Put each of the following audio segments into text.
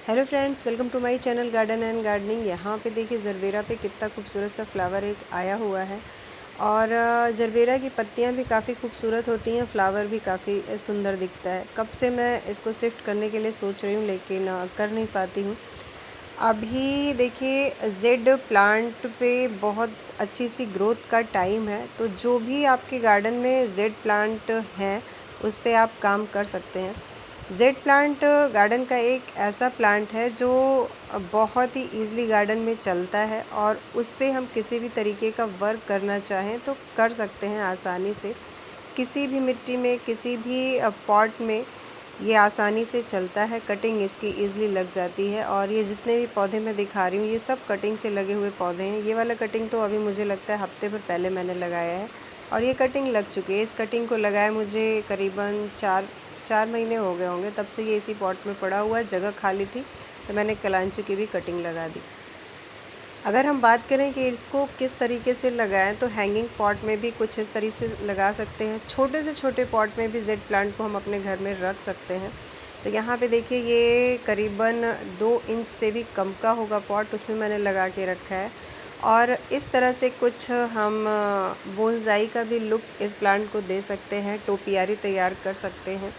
Hello friends, welcome to my channel garden and gardening. यहाँ पे देखिए जरबेरा पे कितना खूबसूरत सा फ्लावर एक आया हुआ है। और जरबेरा की पत्तियाँ भी काफ़ी खूबसूरत होती हैं, फ्लावर भी काफ़ी सुंदर दिखता है। कब से मैं इसको शिफ्ट करने के लिए सोच रही हूँ, लेकिन कर नहीं पाती हूँ। अभी देखिए जेड प्लांट पे बहुत अच्छी सी ग्रोथ का टाइम है, तो जो भी आपके गार्डन में जेड प्लांट हैं उस पे आप काम कर सकते हैं। जेड प्लांट गार्डन का एक ऐसा प्लांट है जो बहुत ही ईज़िली गार्डन में चलता है, और उस पे हम किसी भी तरीके का वर्क करना चाहें तो कर सकते हैं आसानी से। किसी भी मिट्टी में, किसी भी पॉट में ये आसानी से चलता है। कटिंग इसकी ईज़िली लग जाती है। और ये जितने भी पौधे मैं दिखा रही हूँ ये सब कटिंग से लगे हुए पौधे हैं। ये वाला कटिंग तो अभी मुझे लगता है हफ्ते भर पहले मैंने लगाया है, और ये कटिंग लग चुकी है। इस कटिंग को लगाए मुझे करीबन चार महीने हो गए होंगे। तब से ये इसी पॉट में पड़ा हुआ है, जगह खाली थी तो मैंने कलांचू की भी कटिंग लगा दी। अगर हम बात करें कि इसको किस तरीके से लगाएं, तो हैंगिंग पॉट में भी कुछ इस तरीके से लगा सकते हैं। छोटे से छोटे पॉट में भी जेड प्लांट को हम अपने घर में रख सकते हैं। तो यहाँ पे देखिए ये करीबन 2 इंच से भी कम का होगा पॉट, उसमें मैंने लगा के रखा है। और इस तरह से कुछ हम बोनसाई का भी लुक इस प्लांट को दे सकते हैं, टोपियारी तैयार कर सकते हैं।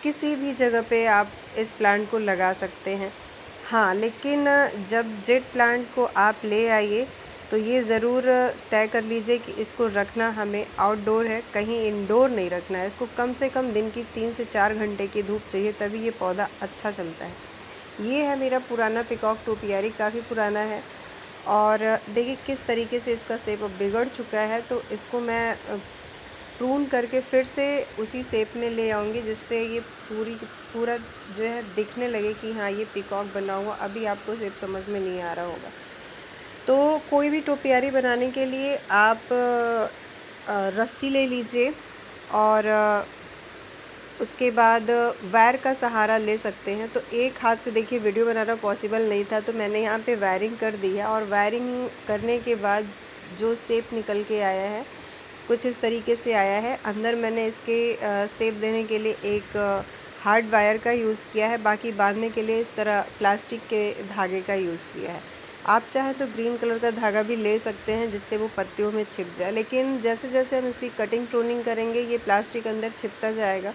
किसी भी जगह पे आप इस प्लांट को लगा सकते हैं। हाँ, लेकिन जब जेड प्लांट को आप ले आइए तो ये ज़रूर तय कर लीजिए कि इसको रखना हमें आउटडोर है, कहीं इंडोर नहीं रखना है। इसको कम से कम दिन की 3 से 4 घंटे की धूप चाहिए, तभी ये पौधा अच्छा चलता है। ये है मेरा पुराना पीकॉक टोपियारी, काफ़ी पुराना है। और देखिए किस तरीके से इसका शेप अब बिगड़ चुका है, तो इसको मैं प्रून करके फिर से उसी शेप में ले आऊँगी, जिससे ये पूरा जो है दिखने लगे कि हाँ ये पीकॉक बना हुआ। अभी आपको शेप समझ में नहीं आ रहा होगा। तो कोई भी टोपियारी बनाने के लिए आप रस्सी ले लीजिए, और उसके बाद वायर का सहारा ले सकते हैं। तो एक हाथ से देखिए वीडियो बनाना पॉसिबल नहीं था, तो मैंने यहाँ पे वायरिंग कर दी है। और वायरिंग करने के बाद जो शेप निकल के आया है कुछ इस तरीके से आया है। अंदर मैंने इसके शेप देने के लिए एक हार्ड वायर का यूज़ किया है, बाकी बांधने के लिए इस तरह प्लास्टिक के धागे का यूज़ किया है। आप चाहें तो ग्रीन कलर का धागा भी ले सकते हैं, जिससे वो पत्तियों में छिप जाए, लेकिन जैसे जैसे हम इसकी कटिंग प्रूनिंग करेंगे ये प्लास्टिक अंदर छिपता जाएगा।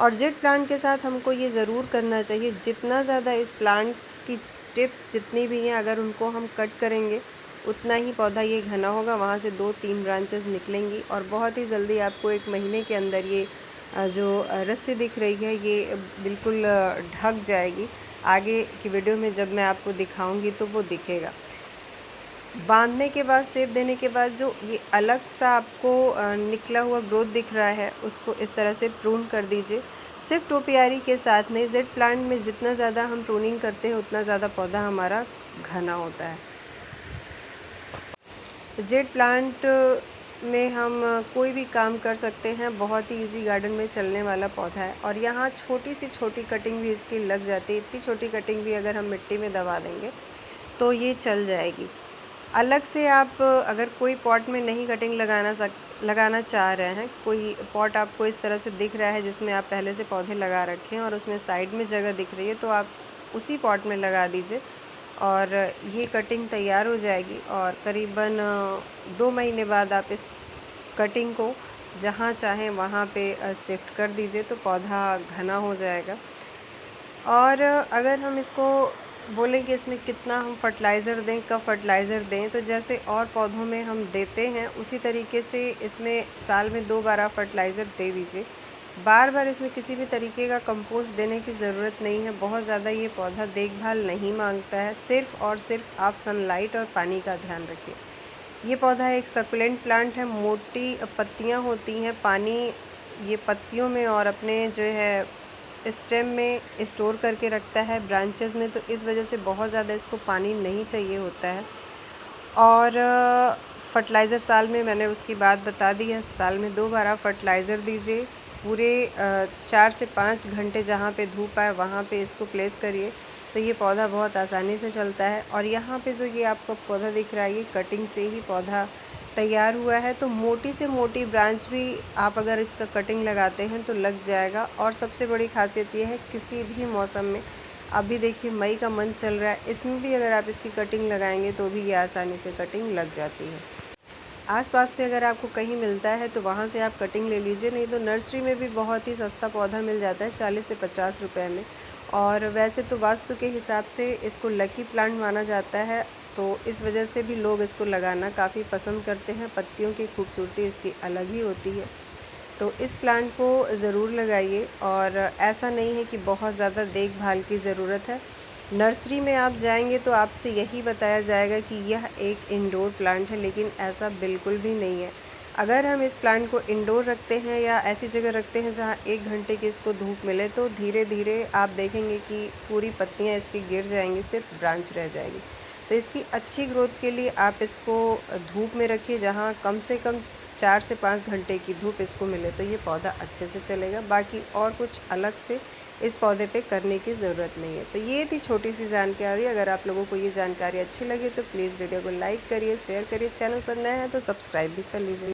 और जेड प्लांट के साथ हमको ये ज़रूर करना चाहिए, जितना ज़्यादा इस प्लांट की टिप्स जितनी भी हैं अगर उनको हम कट करेंगे उतना ही पौधा ये घना होगा। वहाँ से 2-3 ब्रांचेस निकलेंगी, और बहुत ही जल्दी आपको 1 महीने के अंदर ये जो रस्सी दिख रही है ये बिल्कुल ढक जाएगी। आगे की वीडियो में जब मैं आपको दिखाऊंगी तो वो दिखेगा। बांधने के बाद, शेप देने के बाद जो ये अलग सा आपको निकला हुआ ग्रोथ दिख रहा है, उसको इस तरह से प्रून कर दीजिए। सिर्फ टोपियारी के साथ नहीं, जेड प्लांट में जितना ज़्यादा हम प्रूनिंग करते हैं उतना ज़्यादा पौधा हमारा घना होता है। तो जेड प्लांट में हम कोई भी काम कर सकते हैं, बहुत ही इजी गार्डन में चलने वाला पौधा है। और यहाँ छोटी सी छोटी कटिंग भी इसकी लग जाती है। इतनी छोटी कटिंग भी अगर हम मिट्टी में दबा देंगे तो ये चल जाएगी। अलग से आप अगर कोई पॉट में नहीं कटिंग लगाना चाह रहे हैं, कोई पॉट आपको इस तरह से दिख रहा है जिसमें आप पहले से पौधे लगा रखे हैं और उसमें साइड में जगह दिख रही है, तो आप उसी पॉट में लगा दीजिए और ये कटिंग तैयार हो जाएगी। और करीबन 2 महीने बाद आप इस कटिंग को जहाँ चाहें वहाँ पे शिफ्ट कर दीजिए, तो पौधा घना हो जाएगा। और अगर हम इसको बोलें कि इसमें कितना हम फर्टिलाइज़र दें, कब फर्टिलाइज़र दें, तो जैसे और पौधों में हम देते हैं उसी तरीके से इसमें साल में 2 बार आप फर्टिलाइज़र दे दीजिए। बार बार इसमें किसी भी तरीके का कंपोस्ट देने की ज़रूरत नहीं है। बहुत ज़्यादा ये पौधा देखभाल नहीं मांगता है, सिर्फ़ और सिर्फ आप सनलाइट और पानी का ध्यान रखिए। ये पौधा एक सक्युलेंट प्लांट है, मोटी पत्तियाँ होती हैं, पानी ये पत्तियों में और अपने जो है स्टेम में स्टोर करके रखता है, ब्रांचेस में, तो इस वजह से बहुत ज़्यादा इसको पानी नहीं चाहिए होता है। और फर्टिलाइज़र साल में, मैंने उसकी बात बता दी है, साल में 2 बार आप फर्टिलाइज़र दीजिए। पूरे 4 से 5 घंटे जहाँ पे धूप आए वहाँ पे इसको प्लेस करिए, तो ये पौधा बहुत आसानी से चलता है। और यहाँ पे जो ये आपको पौधा दिख रहा है ये कटिंग से ही पौधा तैयार हुआ है, तो मोटी से मोटी ब्रांच भी आप अगर इसका कटिंग लगाते हैं तो लग जाएगा। और सबसे बड़ी खासियत ये है किसी भी मौसम में अभी देखिए मई का मंथ चल रहा है, इसमें भी अगर आप इसकी कटिंग लगाएंगे तो भी ये आसानी से कटिंग लग जाती है। आसपास में अगर आपको कहीं मिलता है तो वहाँ से आप कटिंग ले लीजिए, नहीं तो नर्सरी में भी बहुत ही सस्ता पौधा मिल जाता है 40 से 50 रुपए में। और वैसे तो वास्तु के हिसाब से इसको लकी प्लांट माना जाता है, तो इस वजह से भी लोग इसको लगाना काफ़ी पसंद करते हैं। पत्तियों की खूबसूरती इसकी अलग ही होती है, तो इस प्लांट को ज़रूर लगाइए। और ऐसा नहीं है कि बहुत ज़्यादा देखभाल की ज़रूरत है। नर्सरी में आप जाएंगे तो आपसे यही बताया जाएगा कि यह एक इंडोर प्लांट है, लेकिन ऐसा बिल्कुल भी नहीं है। अगर हम इस प्लांट को इंडोर रखते हैं या ऐसी जगह रखते हैं जहाँ 1 घंटे की इसको धूप मिले, तो धीरे धीरे आप देखेंगे कि पूरी पत्तियाँ इसकी गिर जाएंगी, सिर्फ ब्रांच रह जाएगी। तो इसकी अच्छी ग्रोथ के लिए आप इसको धूप में रखिए, जहाँ कम से कम 4 से 5 घंटे की धूप इसको मिले, तो ये पौधा अच्छे से चलेगा। बाकी और कुछ अलग से इस पौधे पे करने की ज़रूरत नहीं है। तो ये थी छोटी सी जानकारी। अगर आप लोगों को ये जानकारी अच्छी लगी तो प्लीज़ वीडियो को लाइक करिए, शेयर करिए। चैनल पर नए हैं तो सब्सक्राइब भी कर लीजिए।